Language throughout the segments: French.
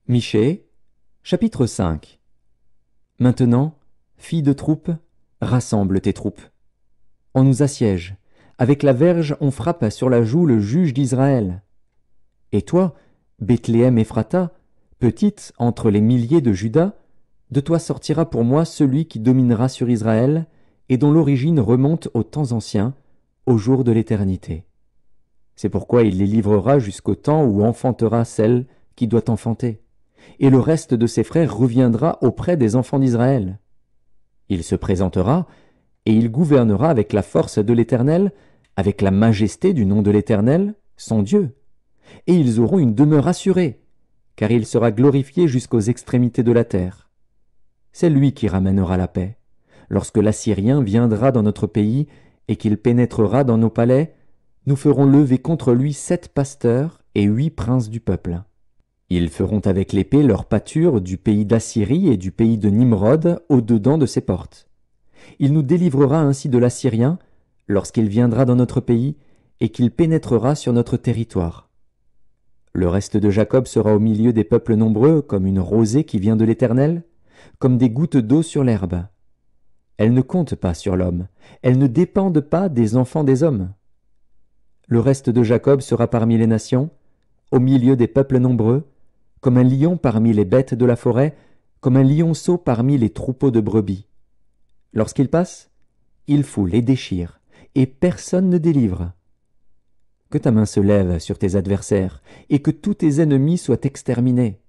Michée, chapitre 5. Maintenant, filles de troupes, rassemble tes troupes. On nous assiège. Avec la verge, on frappe sur la joue le juge d'Israël. Et toi, Bethléem Ephrata, petite entre les milliers de Juda, de toi sortira pour moi celui qui dominera sur Israël et dont l'origine remonte aux temps anciens, au jour de l'éternité. C'est pourquoi il les livrera jusqu'au temps où enfantera celle qui doit enfanter. Et le reste de ses frères reviendra auprès des enfants d'Israël. Il se présentera, et il gouvernera avec la force de l'Éternel, avec la majesté du nom de l'Éternel, son Dieu. Et ils auront une demeure assurée, car il sera glorifié jusqu'aux extrémités de la terre. C'est lui qui ramènera la paix. Lorsque l'Assyrien viendra dans notre pays, et qu'il pénétrera dans nos palais, nous ferons lever contre lui 7 pasteurs et 8 princes du peuple. Ils feront avec l'épée leur pâture du pays d'Assyrie et du pays de Nimrod au-dedans de ses portes. Il nous délivrera ainsi de l'Assyrien lorsqu'il viendra dans notre pays et qu'il pénétrera sur notre territoire. Le reste de Jacob sera au milieu des peuples nombreux comme une rosée qui vient de l'Éternel, comme des gouttes d'eau sur l'herbe. Elles ne comptent pas sur l'homme, elles ne dépendent pas des enfants des hommes. Le reste de Jacob sera parmi les nations, au milieu des peuples nombreux, comme un lion parmi les bêtes de la forêt, comme un lionceau parmi les troupeaux de brebis. Lorsqu'il passe, il foule et déchire, et personne ne délivre. Que ta main se lève sur tes adversaires, et que tous tes ennemis soient exterminés.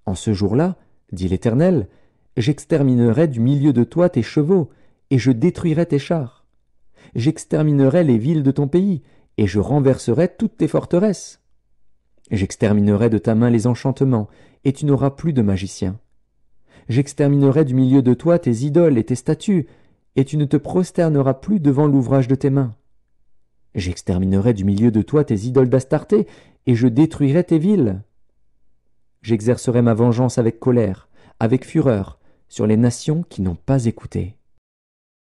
En ce jour-là, dit l'Éternel, j'exterminerai du milieu de toi tes chevaux, et je détruirai tes chars. J'exterminerai les villes de ton pays, et je renverserai toutes tes forteresses. J'exterminerai de ta main les enchantements, et tu n'auras plus de magiciens. J'exterminerai du milieu de toi tes idoles et tes statues, et tu ne te prosterneras plus devant l'ouvrage de tes mains. J'exterminerai du milieu de toi tes idoles d'Astarté, et je détruirai tes villes. J'exercerai ma vengeance avec colère, avec fureur, sur les nations qui n'ont pas écouté.